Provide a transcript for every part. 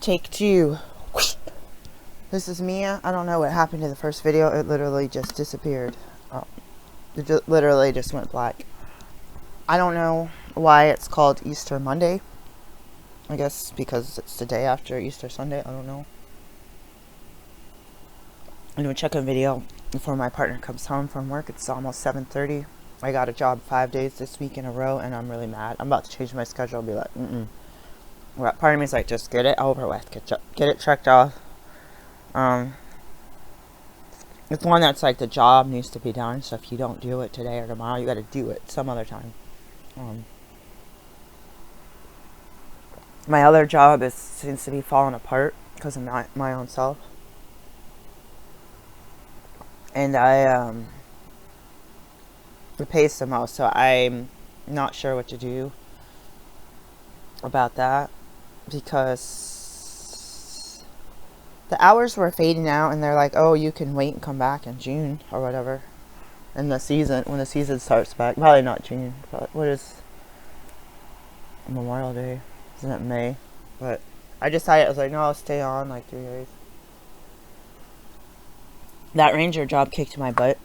Take two. This is Mia. I don't know what happened to the first video. It literally just disappeared. It literally just went black. I don't know why it's called Easter Monday. I guess because it's the day after Easter Sunday. I don't know. I'm going to check a video before my partner comes home from work. It's almost 7:30. I got a job 5 days this week in a row, and I'm really mad. I'm about to change my schedule and be like, Well, part of me is like, just get it over with. Get it checked off. It's one that's like the job needs to be done, so if you don't do it today or tomorrow, you got to do it some other time. My other job seems to be falling apart because of my own self. And it pays the most, so I'm not sure what to do about that because the hours were fading out, and they're like, oh, you can wait and come back in June or whatever. In the season, when the season starts back. Probably not June, but what is Memorial Day? Isn't it May? But I decided, I was like, no, I'll stay on like 3 days. That ranger job kicked my butt.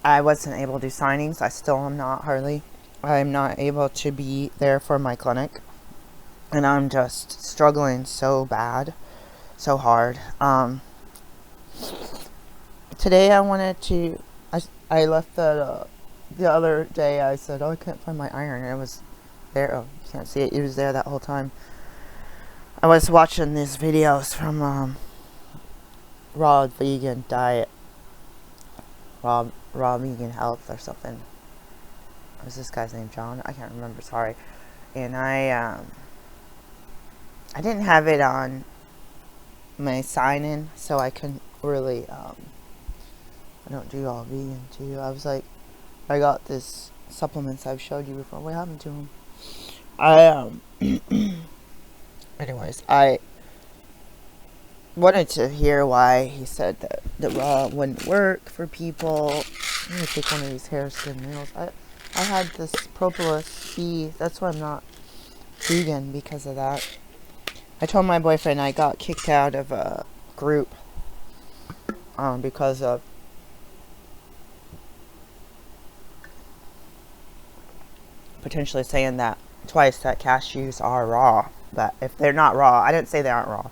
I wasn't able to do signings. I still am not, hardly. I'm not able to be there for my clinic. And I'm just struggling so bad. So hard. Today I wanted to... I left the other day. I said, oh, I can't find my iron. And it was there. Oh, you can't see it. It was there that whole time. I was watching these videos from Raw Vegan Diet. Raw Vegan Health or something. What was this guy's name? John? I can't remember. Sorry. And I didn't have it on my sign-in, so I couldn't really, I don't do all vegan too. I was like, I got this supplements I've showed you before. What happened to them? Anyways, I wanted to hear why he said that the raw wouldn't work for people. I'm gonna take one of these hair skin meals. I had this propolis bee. That's why I'm not vegan, because of that. I told my boyfriend I got kicked out of a group because of potentially saying that twice that cashews are raw. But if they're not raw, I didn't say they aren't raw.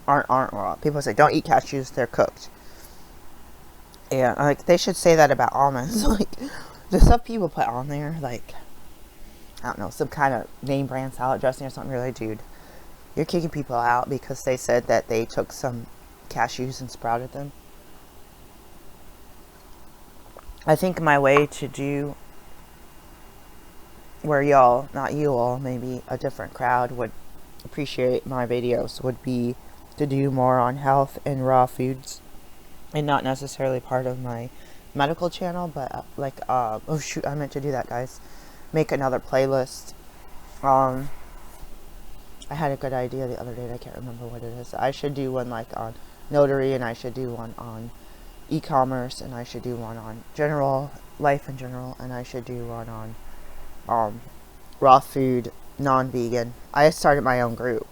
Aren't raw. People say don't eat cashews, they're cooked. Yeah, like they should say that about almonds. Like the stuff people put on there, like I don't know, some kind of name brand salad dressing or something. Really, dude, you're kicking people out because they said that they took some cashews and sprouted them. I think my way to do where y'all, not you all, maybe a different crowd would appreciate my videos would be to do more on health and raw foods, and not necessarily part of my medical channel, but like oh shoot, I meant to do that, guys. Make another playlist. I had a good idea the other day. I can't remember what it is. I should do one like on notary, and I should do one on e-commerce, and I should do one on general life in general, and I should do one on raw food, non-vegan. I started my own group,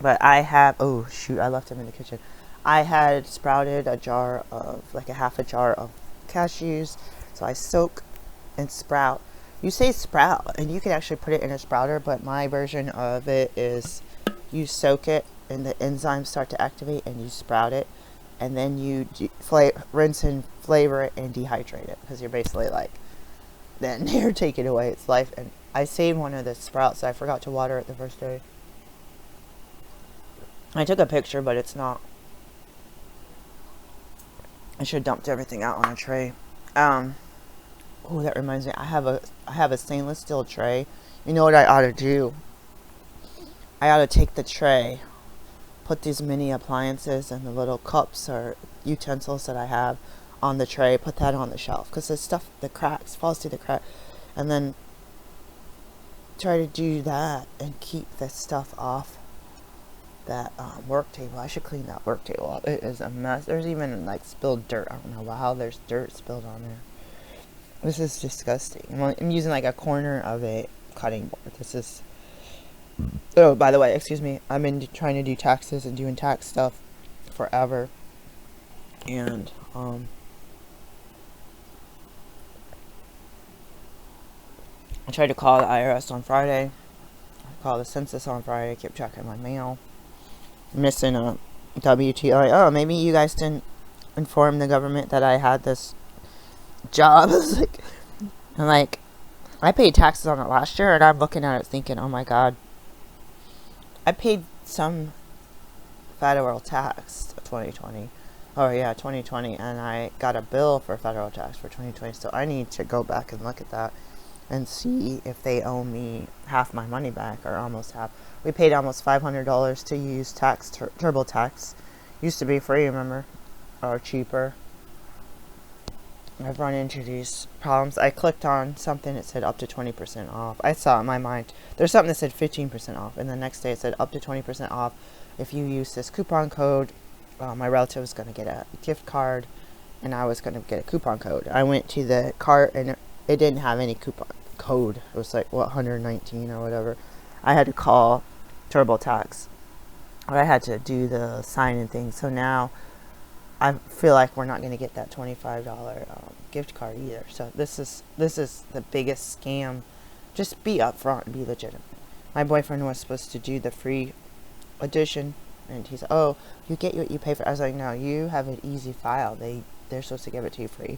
but I have, oh shoot, I left them in the kitchen. I had sprouted a jar of, like a half a jar of cashews, so I soak and sprout. You say sprout, and you can actually put it in a sprouter, but my version of it is you soak it, and the enzymes start to activate, and you sprout it, and then you rinse and flavor it and dehydrate it, because you're basically like, then you're taking away its life. And I saved one of the sprouts. I forgot to water it the first day. I took a picture, but it's not. I should have dumped everything out on a tray. Oh, that reminds me. I have a stainless steel tray. You know what I ought to do? I ought to take the tray, put these mini appliances and the little cups or utensils that I have on the tray, put that on the shelf, because the stuff, the cracks, falls through the crack, and then try to do that and keep the stuff off that work table. I should clean that work table up. It is a mess. There's even like spilled dirt. I don't know how there's dirt spilled on there. This is disgusting. I'm using like a corner of a cutting board. This is Oh, by the way, excuse me. I've been trying to do taxes and doing tax stuff forever. And, I tried to call the IRS on Friday. I called the census on Friday. I kept checking my mail. Missing a WT. Like, oh, maybe you guys didn't inform the government that I had this job. I'm like, I paid taxes on it last year, and I'm looking at it thinking, oh my god, I paid some federal tax 2020. Oh yeah, 2020, and I got a bill for federal tax for 2020. So I need to go back and look at that and see if they owe me half my money back or almost half. We paid almost $500 to use TurboTax. Used to be free, remember, or cheaper. I've run into these problems. I clicked on something that said up to 20% off. I saw in my mind, there's something that said 15% off, and the next day it said up to 20% off if you use this coupon code. My relative was going to get a gift card, and I was going to get a coupon code. I went to the cart, and it didn't have any coupon code. It was like, 119 or whatever. I had to call TurboTax. I had to do the sign-in thing. So now I feel like we're not going to get that $25 gift card either. So this is the biggest scam. Just be upfront and be legitimate. My boyfriend was supposed to do the free edition, and he said, "Oh, you get what you pay for." I was like, "No, you have an easy file. They're supposed to give it to you free."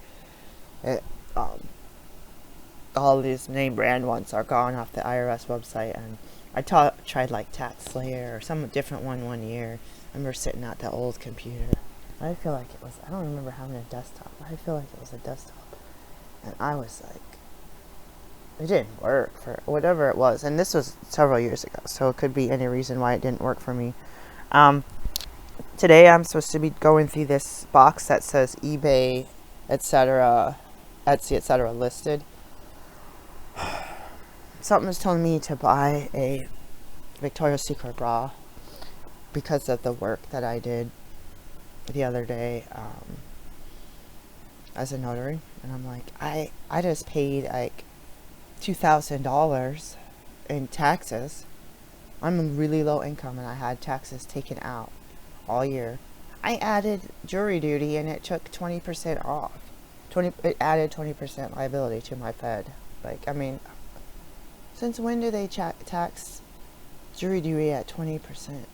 All these name brand ones are gone off the IRS website, and I tried like Tax Slayer or some different one year. I remember sitting at the old computer. I feel like it was, I don't remember having a desktop, but I feel like it was a desktop. And I was like, it didn't work for whatever it was. And this was several years ago, so it could be any reason why it didn't work for me. Today I'm supposed to be going through this box that says eBay, etc., Etsy, etc. listed. Something was telling me to buy a Victoria's Secret bra because of the work that I did the other day as a notary. And I'm like, I just paid like $2,000 in taxes. I'm really low income, and I had taxes taken out all year. I added jury duty, and it took 20% off. It added 20% liability to my Fed. Like, I mean, since when do they tax jury duty at 20%?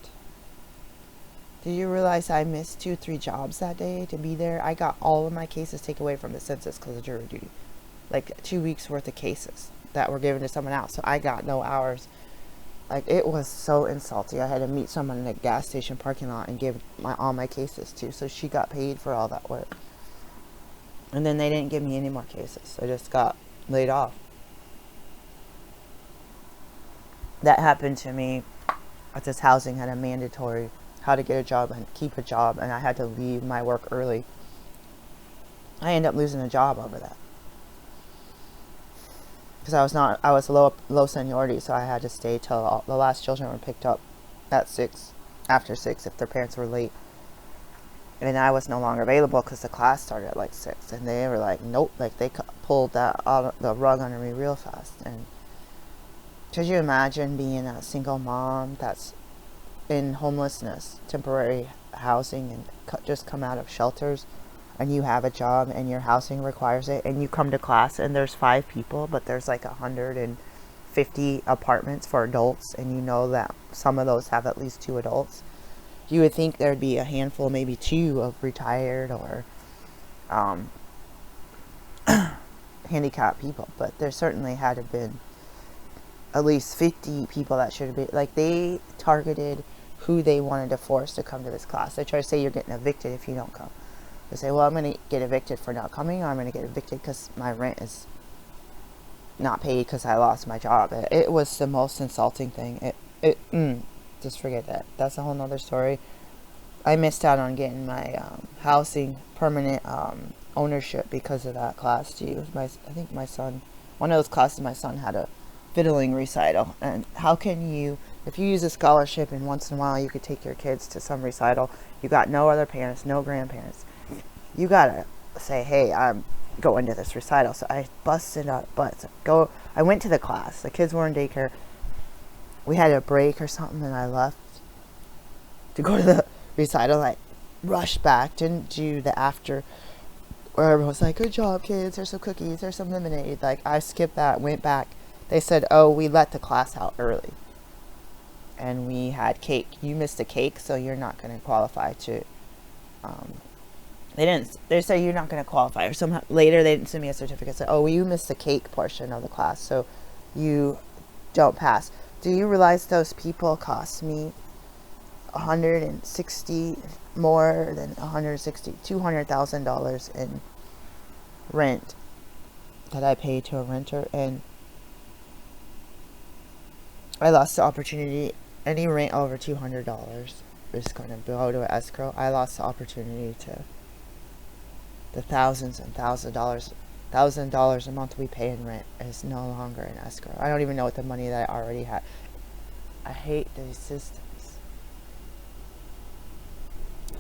Did you realize I missed 2-3 jobs that day to be there? I got all of my cases taken away from the census because of jury duty. Like 2 weeks worth of cases that were given to someone else. So I got no hours. Like, it was so insulting. I had to meet someone in a gas station parking lot and give all my cases to. So she got paid for all that work. And then they didn't give me any more cases. I just got laid off. That happened to me at this housing. Had a mandatory how to get a job and keep a job, and I had to leave my work early. I ended up losing a job over that because I was low seniority, so I had to stay till the last children were picked up at 6, after 6 if their parents were late, and I was no longer available because the class started at like 6, and they were like, nope, like they pulled that out the rug under me real fast. And could you imagine being a single mom that's in homelessness, temporary housing, and just come out of shelters, and you have a job and your housing requires it, and you come to class and there's 5 people, but there's like 150 apartments for adults, and you know that some of those have at least 2 adults. You would think there'd be a handful, maybe 2 of retired or handicapped people, but there certainly had to have been at least 50 people that should have been, like, they targeted who they wanted to force to come to this class. They try to say you're getting evicted if you don't come. They say, well, I'm going to get evicted for not coming, or I'm going to get evicted because my rent is not paid because I lost my job. It was the most insulting thing. Just forget that. That's a whole nother story. I missed out on getting my housing permanent ownership because of that class too. I think my son, one of those classes, my son had a fiddling recital. And how can you, if you use a scholarship and once in a while you could take your kids to some recital, you got no other parents, no grandparents, you gotta say, hey, I'm going to this recital. So I busted out butts. I went to the class. The kids were in daycare. we had a break or something, and I left to go to the recital. I rushed back, didn't do the after where everyone was like, good job, kids, there's some cookies, there's some lemonade. Like, I skipped that, went back. They said, oh, we let the class out early. And we had cake. You missed a cake, so you're not going to qualify to, they said you're not going to qualify. Or somehow, later they didn't send me a certificate. Said, oh, well, you missed the cake portion of the class, so you don't pass. Do you realize those people cost me $160 more than $200,000 in rent that I pay to a renter? And I lost the opportunity. Any rent over $200 is going to go to an escrow. I lost the opportunity to the thousands and $1,000 a month we pay in rent is no longer in escrow. I don't even know what the money that I already had. I hate these systems.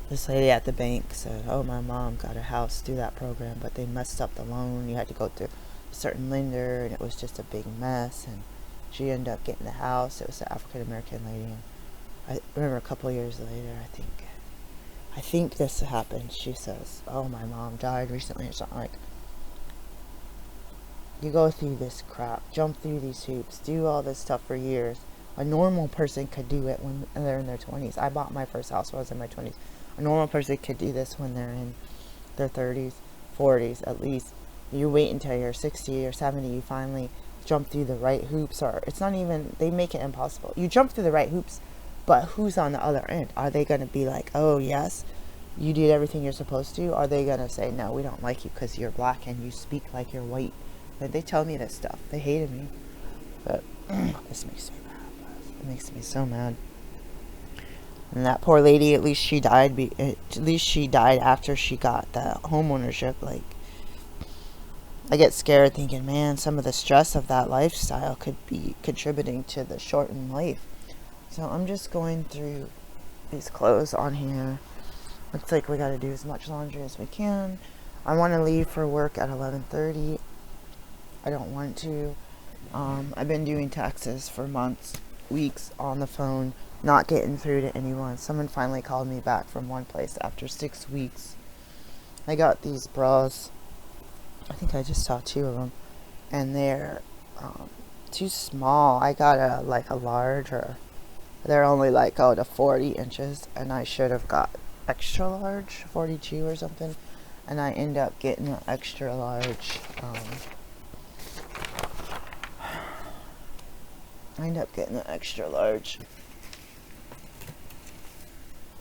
This lady at the bank said, oh, my mom got a house through that program, but they messed up the loan. You had to go through a certain lender, and it was just a big mess, and she ended up getting the house. It was an African-American lady. And I remember a couple years later, I think this happened. She says, oh, my mom died recently or something. Like, you go through this crap, jump through these hoops, do all this stuff for years. A normal person could do it when they're in their 20s. I bought my first house when I was in my 20s. A normal person could do this when they're in their 30s, 40s at least. You wait until you're 60 or 70, you finally jump through the right hoops. Or it's not even, they make it impossible. You jump through the right hoops, but who's on the other end? Are they going to be like, oh, yes, you did everything you're supposed to? Are they going to say, no, we don't like you because you're black and you speak like you're white? But they tell me this stuff. They hated me. But this makes me mad. It makes me so mad. And that poor lady, at least she died. At least she died after she got the home ownership. Like, I get scared thinking, man, some of the stress of that lifestyle could be contributing to the shortened life. So I'm just going through these clothes on here. Looks like we got to do as much laundry as we can. I want to leave for work at 11:30. I don't want to. I've been doing taxes for months, weeks on the phone, not getting through to anyone. Someone finally called me back from one place after 6 weeks. I got these bras. I think I just saw 2 of them, and they're too small. I got a large, or they're only to 40 inches, and I should have got extra large, 42 or something, and I end up getting an extra large.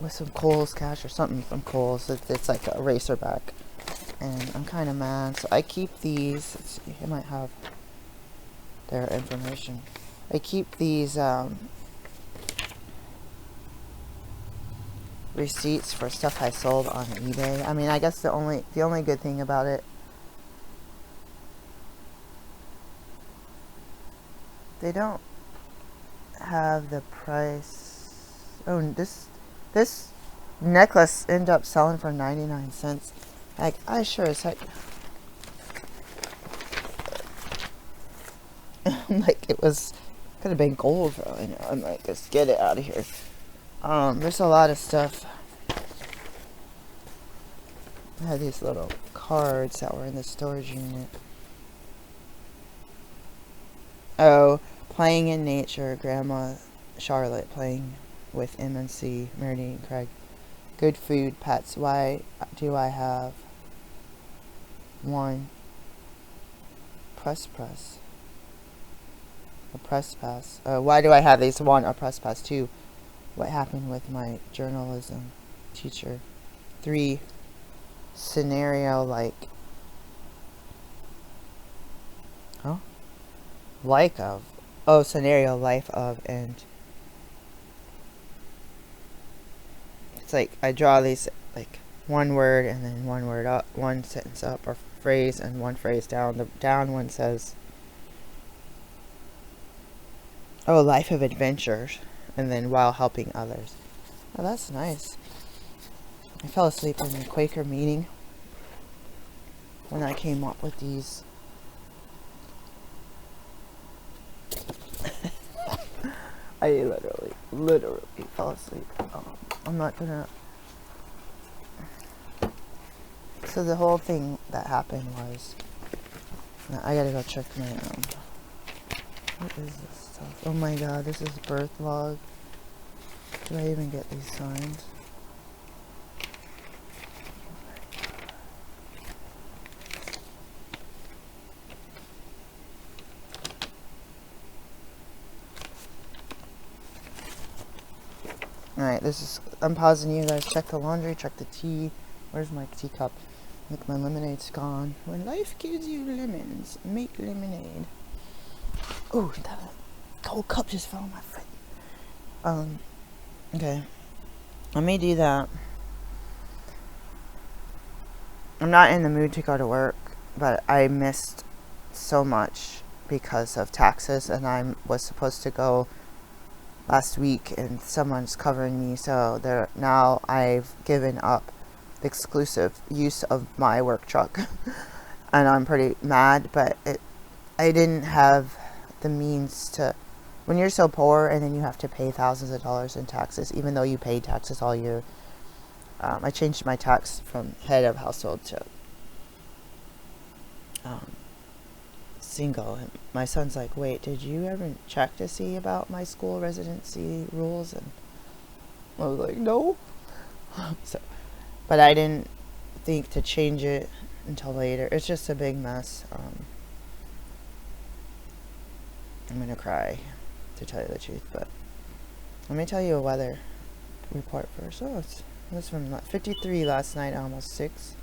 With some Kohl's cash or something from Kohl's. It's like a racer back. And I'm kind of mad. So I keep these. Let's see, I might have their information. I keep these receipts for stuff I sold on eBay. I mean, I guess the only good thing about it, they don't have the price. Oh, this necklace ended up selling for 99 cents. Like, I sure as heck like, it could have been gold for all I know. I'm like, let's get it out of here. There's a lot of stuff. I had these little cards that were in the storage unit. Oh, playing in nature, Grandma Charlotte playing with MNC, Meredith and Craig. Good food, pets. Why do I have one press? A press pass. Why do I have these? 1, a press pass. 2, what happened with my journalism teacher. 3, scenario like. Huh? Like of. Oh, scenario, life of, and it's like I draw these like one word and then one word up, one sentence up, or phrase and one phrase down. The down one says, oh, life of adventures, and then while helping others. Oh, that's nice. I fell asleep in the Quaker meeting when I came up with these. I literally fell asleep. I'm not gonna. So the whole thing that happened was, I gotta go check my what is this stuff? Oh my god, this is birth log. Do I even get these signs? Alright, I'm pausing you guys. Check the laundry, check the tea. Where's my teacup? Look, my lemonade's gone. When life gives you lemons, make lemonade. Ooh, that cold cup just fell on my foot. Okay. Let me do that. I'm not in the mood to go to work, but I missed so much because of taxes, and I was supposed to go last week, and someone's covering me, so now I've given up the exclusive use of my work truck. And I'm pretty mad, but I didn't have the means to. When you're so poor and then you have to pay thousands of dollars in taxes, even though you pay taxes all year. I changed my tax from head of household to single. And my son's like, wait, did you ever check to see about my school residency rules? And I was like, no. But I didn't think to change it until later. It's just a big mess. I'm gonna cry, to tell you the truth, but let me tell you a weather report first. Oh, it's from 53 last night, almost 6.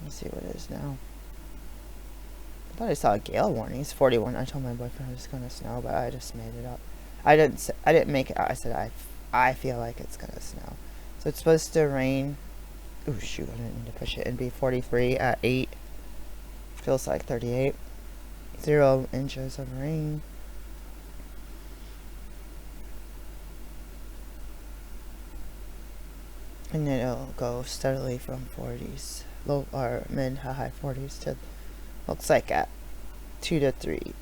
Let's see what it is now. I thought I saw a gale warning. It's 41. I told my boyfriend it was gonna snow, but I just made it up. I didn't make it out. I said I feel like it's gonna snow. So it's supposed to rain. Ooh, shoot, I didn't mean to push it. And be 43 at 8. Feels like 38. 0 inches of rain. And then it'll go steadily from 40s, low or mid to high 40s to, looks like at 2 to 3.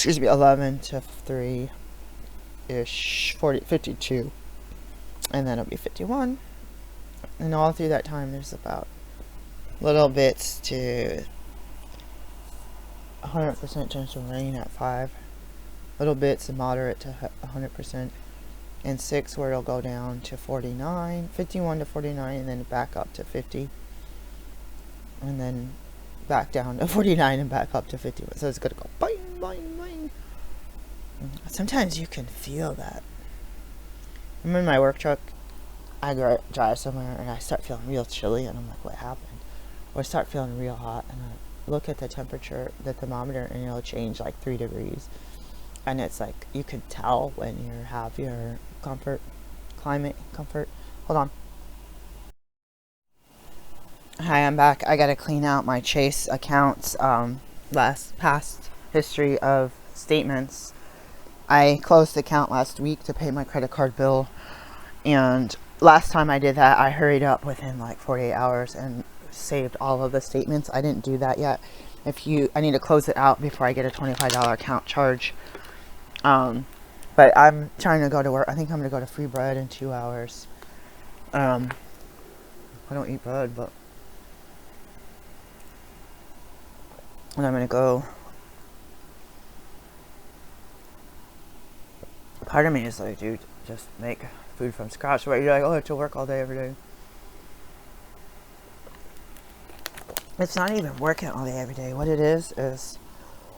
11 to 3 ish, 52. And then it'll be 51. And all through that time, there's about little bits to 100% chance of rain at 5. Little bits and moderate to 100%. And 6 where it'll go down to 49, 51 to 49, and then back up to 50. And then back down to 49 and back up to 51. So it's going to go boing, boing, boing. Sometimes you can feel that. I'm in my work truck. I drive somewhere and I start feeling real chilly, and I'm like, what happened? Or I start feeling real hot, and I look at the temperature, the thermometer, and it'll change like 3 degrees. And it's like, you could tell when you have your climate comfort. Hold on. Hi, I'm back. I gotta clean out my Chase accounts, past history of statements. I closed the account last week to pay my credit card bill, and last time I did that, I hurried up within like 48 hours and saved all of the statements. I didn't do that yet. I need to close it out before I get a $25 account charge. But I'm trying to go to work. I think I'm going to go to Free Bread in 2 hours. I don't eat bread, but... And I'm going to go... Part of me is like, dude, just make food from scratch. But you're like, oh, I have to work all day, every day. It's not even working all day, every day. What it is... this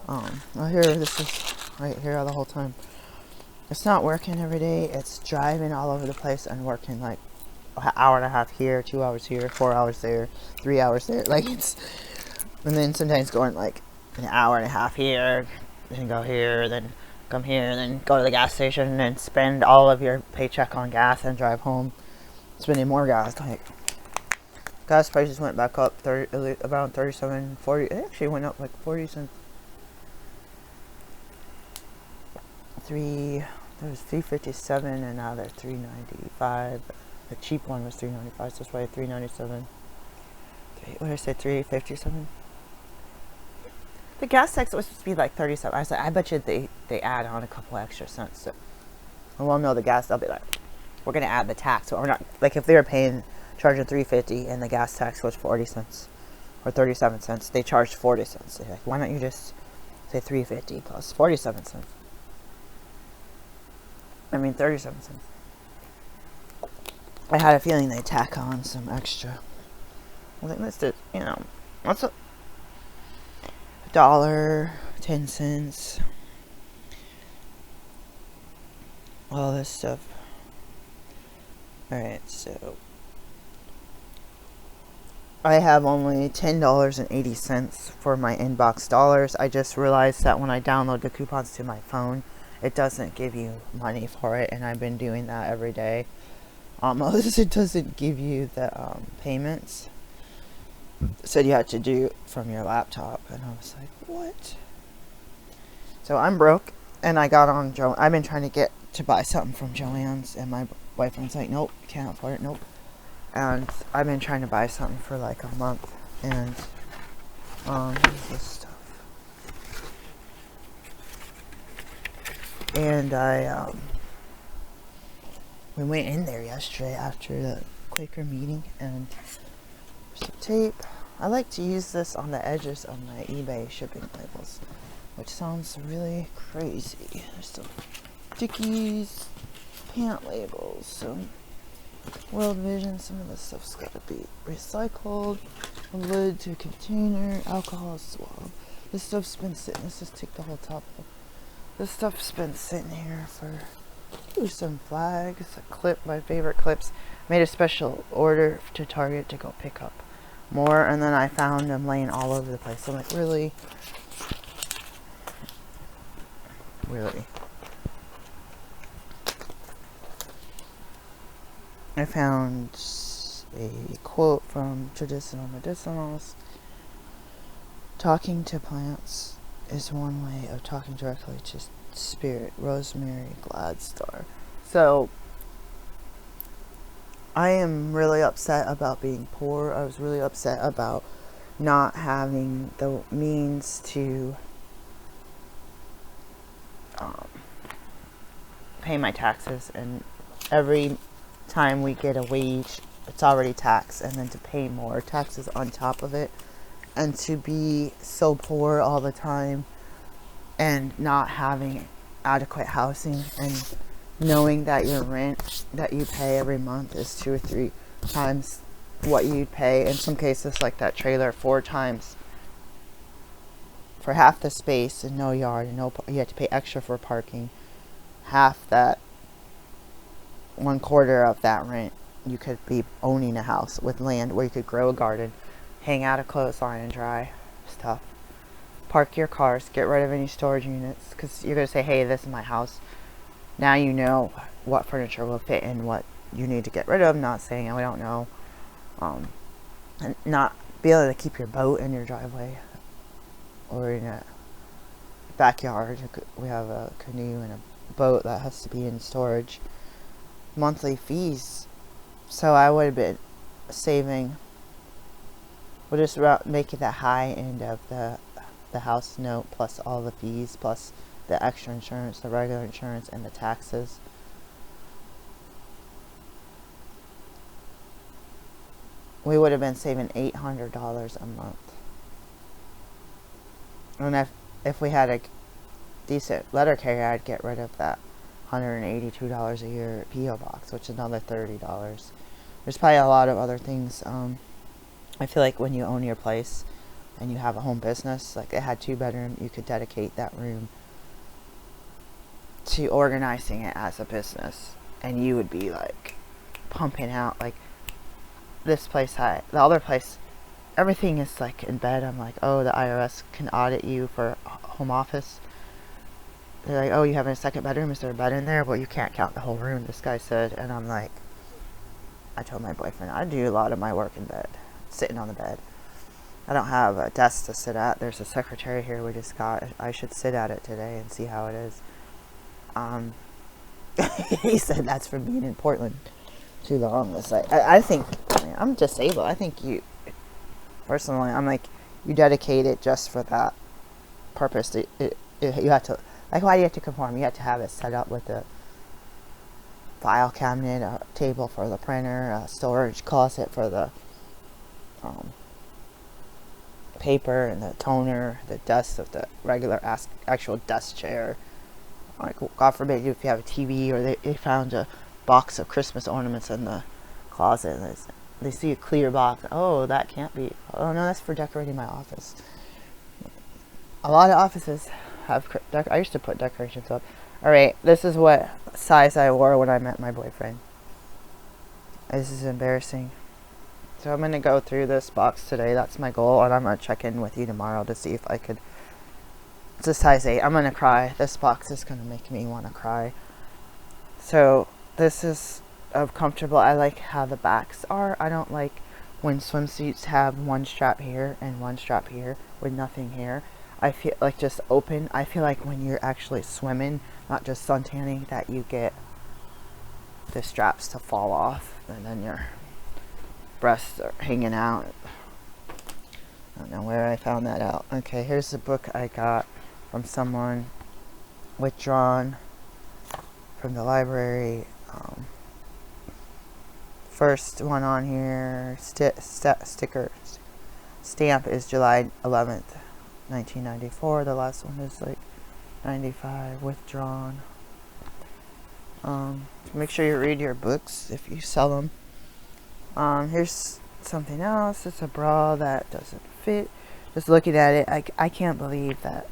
is right here the whole time. It's not working every day. It's driving all over the place and working like an hour and a half here, 2 hours here, 4 hours there, 3 hours there. Like it's, and then sometimes going like an hour and a half here, then go here, then come here, then go to the gas station and spend all of your paycheck on gas and drive home, spending more gas. Like gas prices went back up around 37, 40. It actually went up like 40 cents. There was 357 and now they're 395. The cheap one was 395, so that's why 397. What did I say, 357? The gas tax was supposed to be like 37. I was like, I bet you they add on a couple extra cents. So, well, no, the gas, they'll be like, we're going to add the tax. So we're not, like if they were charging $3.50 and the gas tax was 40 cents or 37 cents, they charged 40 cents. They're like, why don't you just say $3.50 plus 47 cents? I mean, 37 cents. I had a feeling they'd tack on some extra. I think that's it, you know, what's a $1, 10 cents, all this stuff. Alright, so I have only $10.80 for my inbox dollars. I just realized that when I download the coupons to my phone, it doesn't give you money for it, and I've been doing that every day. Almost, it doesn't give you the payments. Said you had to do it from your laptop, and I was like, what? So I'm broke, and I got on I've been trying to get to buy something from Joann's, and my boyfriend's like, nope, can't afford it, nope. And I've been trying to buy something for like a month, and this stuff. And we went in there yesterday after the Quaker meeting, and some tape. I like to use this on the edges of my eBay shipping labels, which sounds really crazy. There's some Dickies pant labels, some World Vision. Some of this stuff's got to be recycled. A lid to container, alcohol swab. This stuff's been sitting. Let's just take the whole top off. This stuff's been sitting here for some flags, a clip, my favorite clips. Made a special order to Target to go pick up more, and then I found them laying all over the place. I'm like, really? I found a quote from Traditional Medicinals. Talking to plants is one way of talking directly to spirit. Rosemary Gladstar. So I am really upset about being poor. I was really upset about not having the means to pay my taxes, and every time we get a wage, it's already taxed, and then to pay more taxes on top of it, and to be so poor all the time and not having adequate housing, and knowing that your rent that you pay every month is 2 or 3 times what you'd pay, in some cases like that trailer, 4 times for half the space and no yard, and you have to pay extra for parking. Half that, 1/4 of that rent, you could be owning a house with land where you could grow a garden, hang out a clothesline and dry stuff, park your cars, get rid of any storage units, because you're going to say, hey, this is my house. Now you know what furniture will fit in what you need to get rid of. Not saying we don't know. And not be able to keep your boat in your driveway or in a backyard. We have a canoe and a boat that has to be in storage. Monthly fees. So I would have been saving. We'll just make it the high end of the house note, plus all the fees, plus the extra insurance, the regular insurance, and the taxes. We would have been saving $800 a month. And if we had a decent letter carrier, I'd get rid of that $182 a year P.O. box, which is another $30. There's probably a lot of other things. I feel like when you own your place and you have a home business, like it had 2 bedroom, you could dedicate that room to organizing it as a business, and you would be like pumping out, like this place, the other place, everything is like in bed. I'm like, oh, the IRS can audit you for home office. They're like, oh, you have a second bedroom, is there a bed in there? Well, you can't count the whole room, this guy said. And I'm like, I told my boyfriend, I do a lot of my work in bed, sitting on the bed. I don't have a desk to sit at. There's a secretary here we just got. I should sit at it today and see how it is. He said that's from being in Portland too long. It's like, I think, I mean, I'm disabled. I think personally, I'm like, you dedicate it just for that. purpose. You have to, like, why do you have to conform? You have to have it set up with a file cabinet, a table for the printer, a storage closet for the paper, and the toner, the desk of the regular actual desk chair. Like, God forbid if you have a TV, or they found a box of Christmas ornaments in the closet, and they see a clear box. Oh, that can't be. Oh no, that's for decorating my office. A lot of offices have I used to put decorations up. Alright, this is what size I wore when I met my boyfriend. This is embarrassing. So I'm going to go through this box today. That's my goal, and I'm going to check in with you tomorrow to see if I could. It's a size 8. I'm going to cry. This box is going to make me want to cry. So this is comfortable. I like how the backs are. I don't like when swimsuits have one strap here and one strap here with nothing here. I feel like just open. I feel like when you're actually swimming, not just suntanning, that you get the straps to fall off, and then your breasts are hanging out. I don't know where I found that out. Okay, here's the book I got from someone, withdrawn from the library. First one on here, sticker stamp is July 11th, 1994. The last one is like 95, withdrawn. Make sure you read your books if you sell them. Here's something else. It's a bra that doesn't fit. Just looking at it, I can't believe that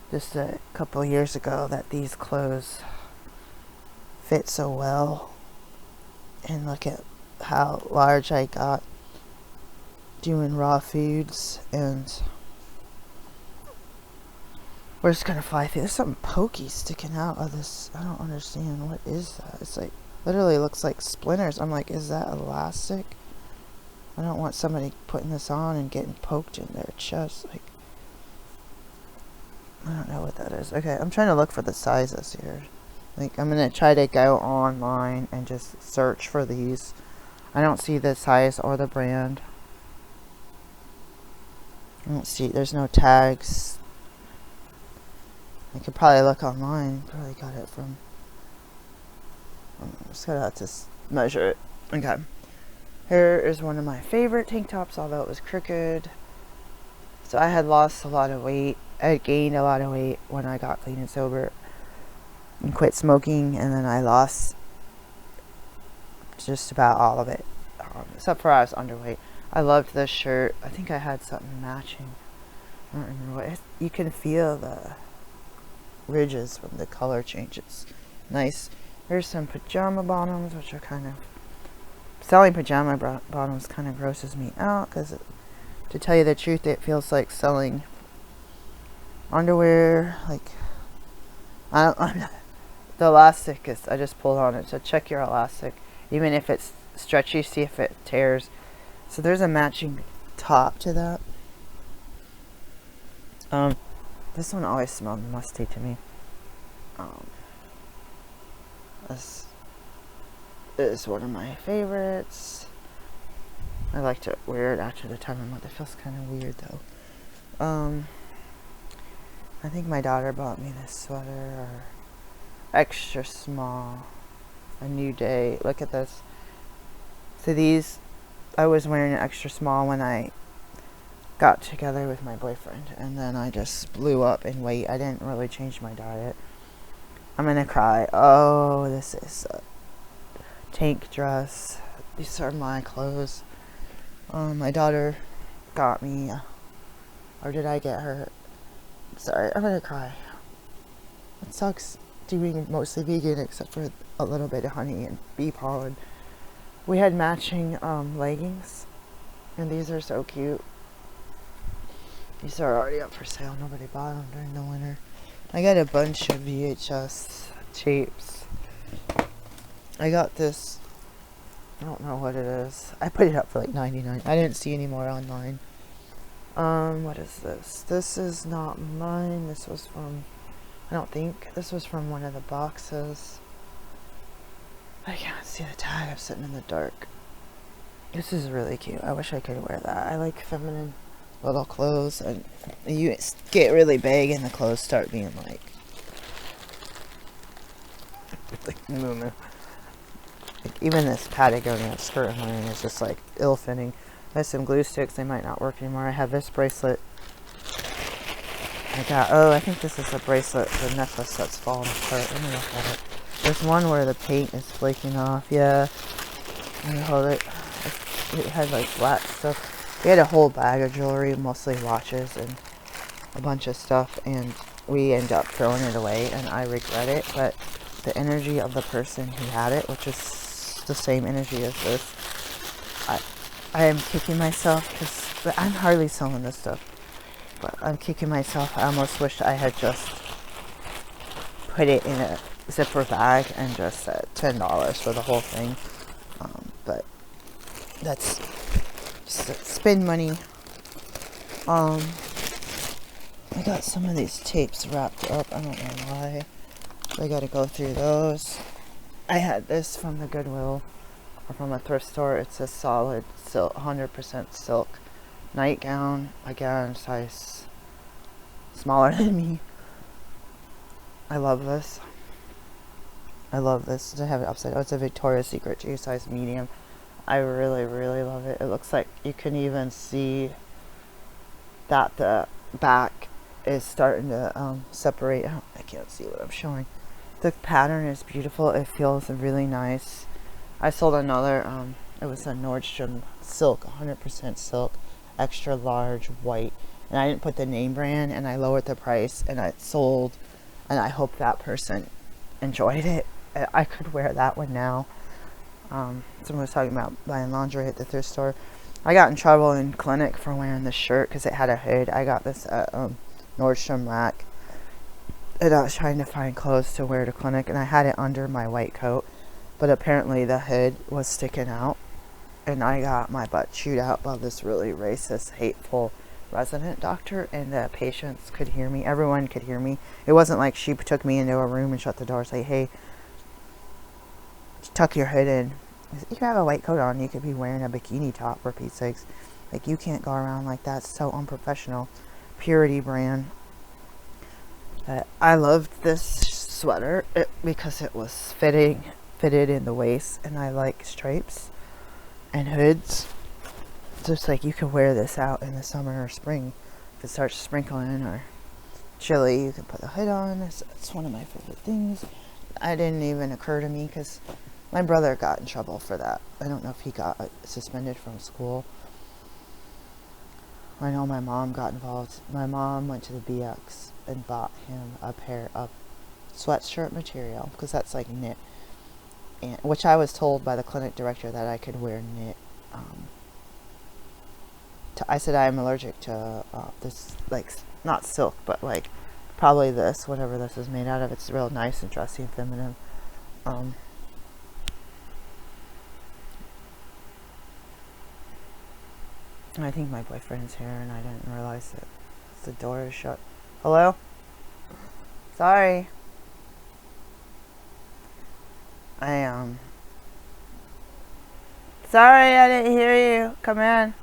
just a couple years ago that these clothes fit so well. And look at how large I got doing raw foods, and we're just gonna fly through. There's something pokey sticking out of this. I don't understand. What is that? It's like, literally looks like splinters. I'm like, is that elastic? I don't want somebody putting this on and getting poked in their chest. Like, I don't know what that is. Okay, I'm trying to look for the sizes here. Like, I'm gonna try to go online and just search for these. I don't see the size or the brand. I don't see, there's no tags. I could probably look online. Probably got it from, I'm just gonna have to measure it. Okay. Here is one of my favorite tank tops, although it was crooked. So I had lost a lot of weight. I had gained a lot of weight when I got clean and sober and quit smoking, and then I lost just about all of it, except for I was underweight. I loved this shirt. I think I had something matching. I don't remember what. You can feel the ridges from the color changes. Nice. Here's some pajama bottoms, which are kind of, selling pajama bottoms kind of grosses me out, because to tell you the truth, it feels like selling underwear. Like, the elastic is, I just pulled on it, so check your elastic. Even if it's stretchy, see if it tears. So there's a matching top to that. This one always smelled musty to me. This is one of my favorites. I like to wear it after the time of month. It feels kind of weird though. I think my daughter bought me this sweater, or extra small, a new day. Look at this. So these, I was wearing an extra small when I got together with my boyfriend, and then I just blew up in weight. I didn't really change my diet. I'm gonna cry. Oh, this is a tank dress. These are my clothes. My daughter got me, or did I get her? Sorry, I'm gonna cry. It sucks doing mostly vegan, except for a little bit of honey and bee pollen. We had matching leggings, and these are so cute. These are already up for sale. Nobody bought them during the winter. I got a bunch of VHS tapes. I got this, I don't know what it is. I put it up for like 99. I didn't see any more online. What is this? This is not mine. This was from, I don't think, this was from one of the boxes. I can't see the tag. I'm sitting in the dark. This is really cute. I wish I could wear that. I like feminine little clothes, and you get really big and the clothes start being like even this Patagonia skirt I'm wearing is just like ill-fitting. I have some glue sticks, they might not work anymore. I have this bracelet I got. Oh, I think this is a bracelet, the necklace that's falling apart. Let me look at it. There's one where the paint is flaking off. Yeah, let me hold it. It had like black stuff. We had a whole bag of jewelry, mostly watches and a bunch of stuff, and we end up throwing it away, and I regret it. But the energy of the person who had it, which is the same energy as this, I am kicking myself because I'm hardly selling this stuff. But I'm kicking myself. I almost wish I had just put it in a zipper bag and just said $10 for the whole thing. But that's spend money. I got some of these tapes wrapped up. I don't know why. I gotta go through those. I had this from the Goodwill or from a thrift store. It's a solid silk, 100% silk nightgown. Again, size smaller than me. I love this. I love this. I have it upside down. It's a Victoria's Secret G size medium. I really, really love it. It looks like you can even see that the back is starting to separate. I can't see what I'm showing. The pattern is beautiful. It feels really nice. I sold another, it was a Nordstrom silk, 100% silk, extra large white. And I didn't put the name brand, and I lowered the price, and I sold, and I hope that person enjoyed it. I could wear that one now. Someone was talking about buying lingerie at the thrift store. I got in trouble in clinic for wearing this shirt because it had a hood. I got this at Nordstrom Rack, and I was trying to find clothes to wear to clinic, and I had it under my white coat, but apparently the hood was sticking out, and I got my butt chewed out by this really racist, hateful resident doctor, and the patients could hear me. Everyone could hear me. It wasn't like she took me into a room and shut the door and say, hey, tuck your hood in. You have a white coat on, you could be wearing a bikini top, for Pete's sakes. Like, you can't go around like that. It's so unprofessional. Purity brand. I loved this sweater because it was fitted in the waist, and I like stripes and hoods. Just like you can wear this out in the summer or spring. If it starts sprinkling or chilly, you can put the hood on. It's one of my favorite things. It didn't even occur to me because my brother got in trouble for that. I don't know if he got suspended from school. I know my mom got involved. My mom went to the BX and bought him a pair of sweatshirt material, because that's like knit, and which I was told by the clinic director that I could wear knit. I said I'm allergic to this, like, not silk, but like probably this, whatever this is made out of. It's real nice and dressy and feminine. I think my boyfriend's here and I didn't realize it. The door is shut. Hello? Sorry. Sorry, I didn't hear you. Come in.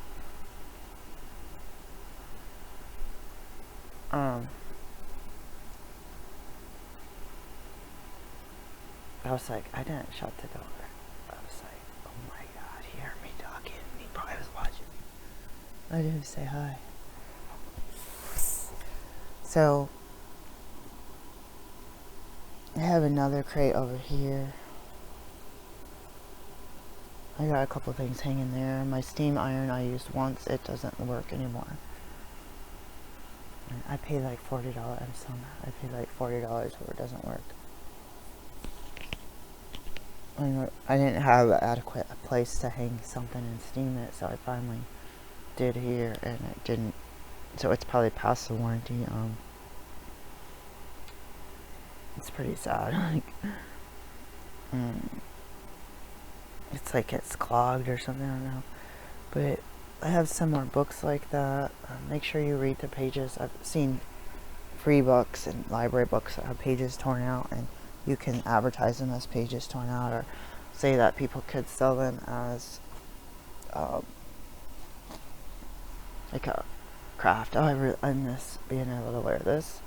I was like, I didn't shut the door. I was like, oh my god, he heard me talking. He probably was watching me. I didn't say hi. So, I have another crate over here. I got a couple things hanging there. My steam iron I used once, it doesn't work anymore. I paid like $40. I paid like $40 where it doesn't work. I didn't have an adequate place to hang something and steam it, so I finally did here, and it didn't. So it's probably past the warranty. It's pretty sad. It's like it's clogged or something, I don't know. But I have some more books like that. Make sure you read the pages. I've seen free books and library books that have pages torn out, and you can advertise them as pages torn out, or say that people could sell them as like a craft. Oh, I miss being able to wear this.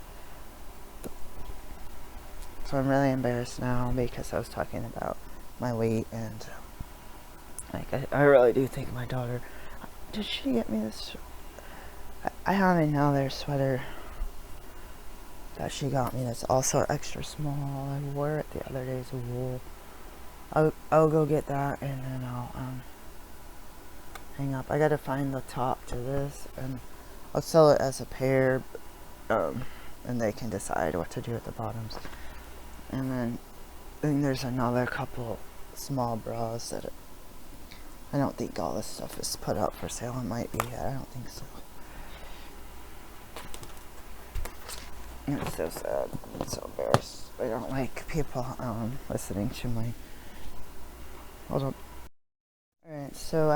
So I'm really embarrassed now because I was talking about my weight, and like I really do think my daughter, did she get me this? I have another sweater that she got me that's also extra small. I wore it the other day. It's a wool. I'll go get that, and then I'll hang up. I gotta find the top to this, and I'll sell it as a pair, and they can decide what to do with the bottoms. And then I think there's another couple small bras that I don't think all this stuff is put up for sale. It might be. I don't think so. It's so sad. I'm so embarrassed. I don't like people listening to my. Hold on. Alright, so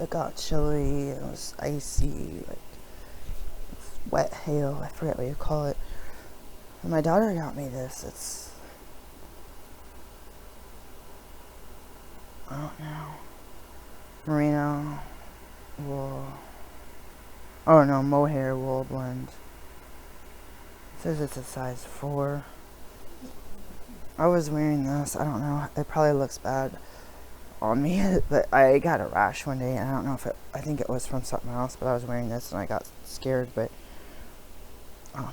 it got chilly. It was icy, like wet hail. I forget what you call it. And my daughter got me this. It's, I don't know, merino wool. Oh no, mohair wool blend. It says it's a size 4. I was wearing this. I don't know. It probably looks bad on me, but I got a rash one day, and I don't know if I think it was from something else, but I was wearing this and I got scared. But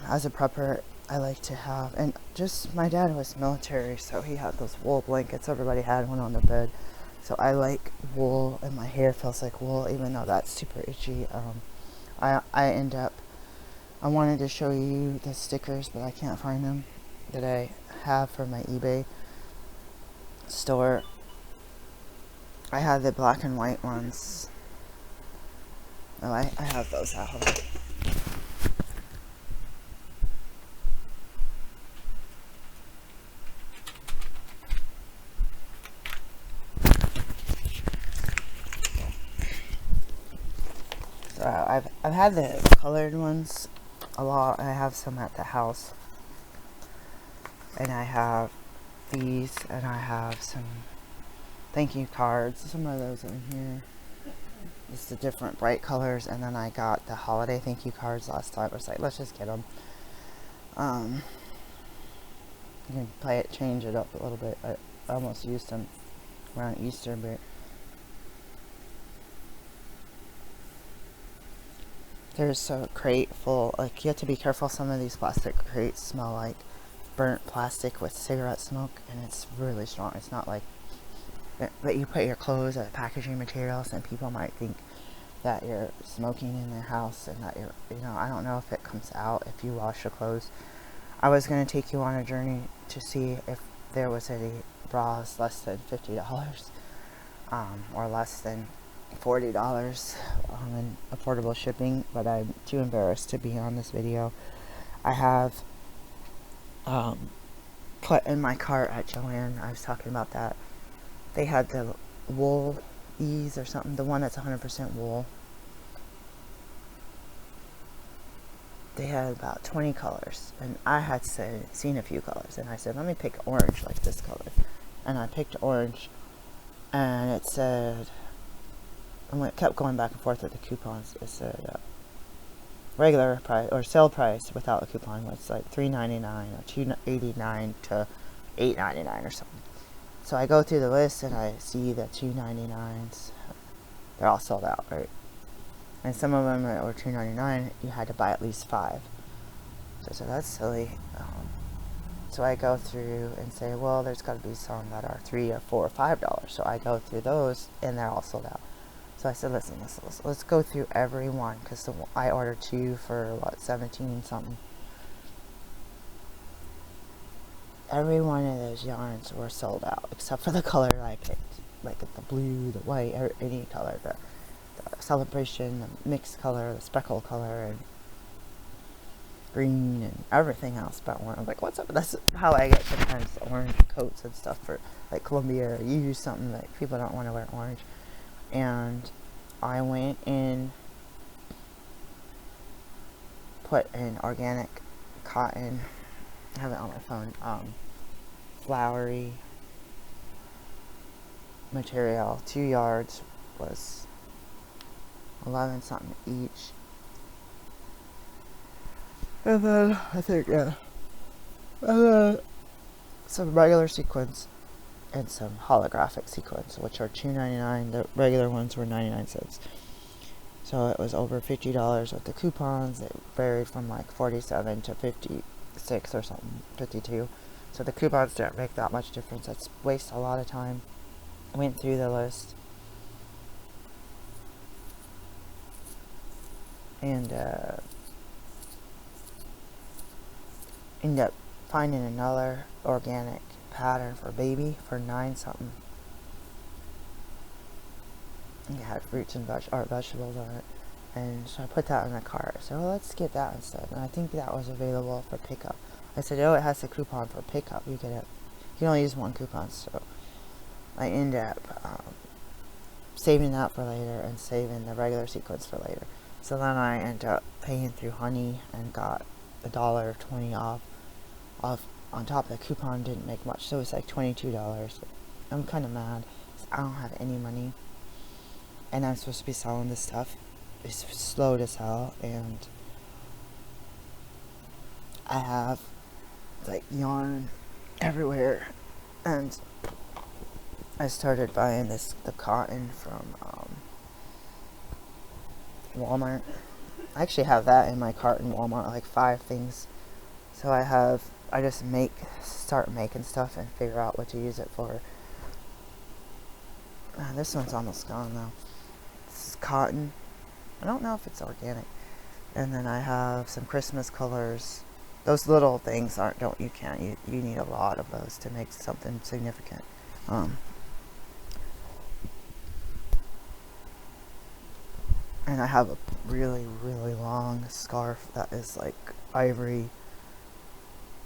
as a prepper, I like to have, and just my dad was military, so he had those wool blankets. Everybody had one on the bed, so I like wool, and my hair feels like wool, even though that's super itchy. I wanted to show you the stickers, but I can't find them that I have for my eBay store. I had the black and white ones. Oh, I have those out. Hold on. So I've had the colored ones a lot. I have some at the house, and I have these, and I have some thank you cards. Some of those in here. Just the different bright colors, and then I got the holiday thank you cards last time. I was like, let's just get them. You can change it up a little bit. I almost used them around Easter, but there's a crate full. Like, you have to be careful. Some of these plastic crates smell like burnt plastic with cigarette smoke, and it's really strong. It's not like, but you put your clothes as packaging materials, and people might think that you're smoking in their house, and that I don't know if it comes out if you wash your clothes. I was going to take you on a journey to see if there was any bras less than $50, or less than $40 in affordable shipping, but I'm too embarrassed to be on this video. I have put in my cart at Joann. I was talking about that. They had the wool ease or something, the one that's 100% wool. They had about 20 colors, and I had seen a few colors, and I said, let me pick orange, like this color. And I picked orange, and it said, and when it kept going back and forth with the coupons, it said regular price or sale price without the coupon was like $3.99 or $2.89 to $8.99 or something. So I go through the list, and I see the $2.99s. They're all sold out, right? And some of them that were $2.99, you had to buy at least 5. So I said, that's silly. So I go through and say, well, there's got to be some that are $3 or $4 or $5. So I go through those, and they're all sold out. So I said, listen, let's go through every one, because I ordered 2 for, what, 17 something. Every one of those yarns were sold out, except for the color I picked. Like the blue, the white, any color. The celebration, the mixed color, the speckle color, and green, and everything else but orange. I'm like, what's up? That's how I get sometimes orange coats and stuff for, like, Columbia. You use something like people don't want to wear orange. And I went in, put in organic cotton. I have it on my phone. Flowery material. 2 yards was 11 something each. And then I think, yeah. And then some regular sequins and some holographic sequins, which are $2.99. The regular ones were 99¢. So it was over $50 with the coupons. It varied from like 47 to 56 or something, 52. So the coupons didn't make that much difference. That's waste a lot of time. I went through the list and ended up finding another organic pattern for baby for 9 something. It had fruits and vegetables on it, and so I put that in the cart. So let's get that instead. And I think that was available for pickup. I said, oh, it has a coupon for pickup. You can only use 1 coupon. So I ended up saving that for later and saving the regular sequins for later. So then I ended up paying through Honey and got $1.20 off on top of the coupon. Didn't make much, so it's like $22. I'm kind of mad. I don't have any money, and I'm supposed to be selling this stuff. It's slow to sell, and I have like yarn everywhere, and I started buying the cotton from Walmart. I actually have that in my cart in Walmart, like 5 things. So I just start making stuff and figure out what to use it for. This one's almost gone though. This is cotton. I don't know if it's organic. And then I have some Christmas colors. Those little things you need a lot of those to make something significant. And I have a really, really long scarf that is like ivory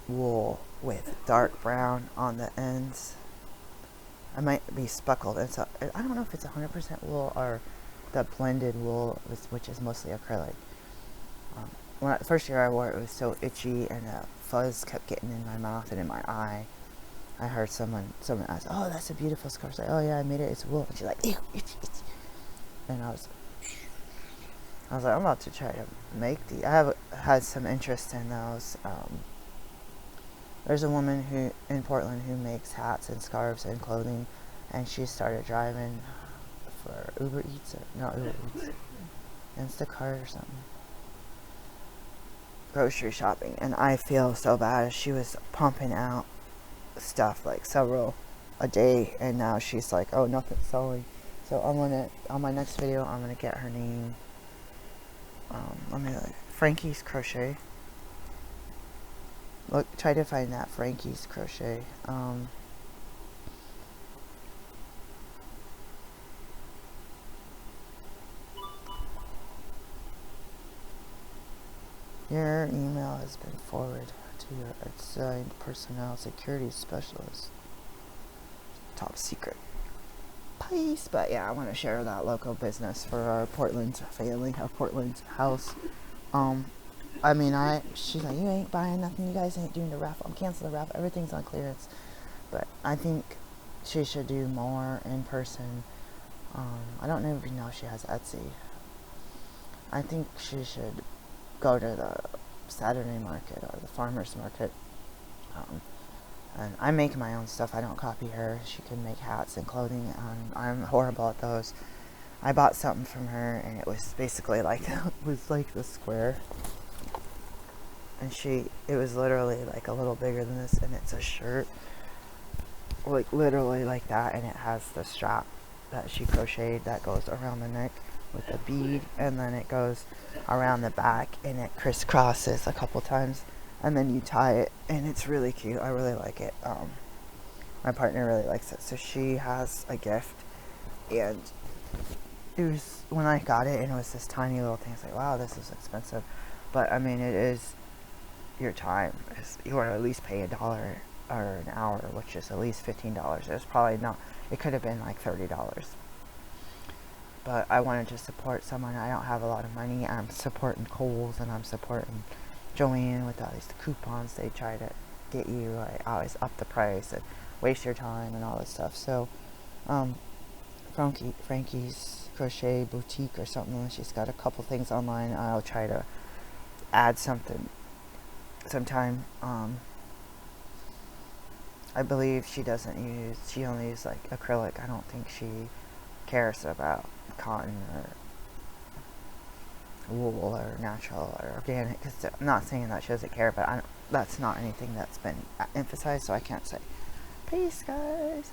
wool with dark brown on the ends. I might be speckled. I don't know if it's 100% wool or the blended wool, which is mostly acrylic. The first year I wore it, it was so itchy, and a fuzz kept getting in my mouth and in my eye. I heard someone ask, "Oh, that's a beautiful scarf." I was like, "Oh yeah, I made it. It's wool." And she's like, "Ew, itchy, itchy." And I was like, I'm about to try to make these. I have had some interest in those. There's a woman in Portland who makes hats and scarves and clothing, and she started driving for Uber Eats, Instacart or something. Grocery shopping, and I feel so bad. She was pumping out stuff like several a day, and now she's like, oh, nothing's selling. So on my next video, I'm gonna get her name. Frankie's Crochet. Try to find that Frankie's Crochet. Your email has been forwarded to your assigned personnel security specialist. Top secret. Please, but yeah, I want to share that local business for our Portland family, our Portland house. She's like, you ain't buying nothing, you guys ain't doing the raffle. I'm canceling the raffle, everything's on clearance. But I think she should do more in person. I don't even know if she has Etsy. I think she should go to the Saturday market or the farmer's market. And I make my own stuff. I don't copy her. She can make hats and clothing. I'm horrible at those. I bought something from her, and it was basically like the square. And it was literally like a little bigger than this, and it's a shirt, like literally like that, and it has the strap that she crocheted that goes around the neck with a bead, and then it goes around the back, and it crisscrosses a couple times, and then you tie it, and it's really cute. I really like it. My partner really likes it, so she has a gift, and it was, when I got it, and it was this tiny little thing, it's like, wow, this is expensive, but I mean, it is your time. You want to at least pay $1 or an hour, which is at least $15. It was probably not, it could have been like $30. But I wanted to support someone. I don't have a lot of money. I'm supporting Kohl's, and I'm supporting Joanne with all these coupons. They try to get you, like, always up the price and waste your time and all this stuff. So, Frankie's Crochet Boutique or something. She's got a couple things online. I'll try to add something sometime. I believe she only uses like acrylic. I don't think she cares about cotton or wool or natural or organic. Cause I'm not saying that she doesn't care, but that's not anything that's been emphasized, so I can't say. Peace, guys.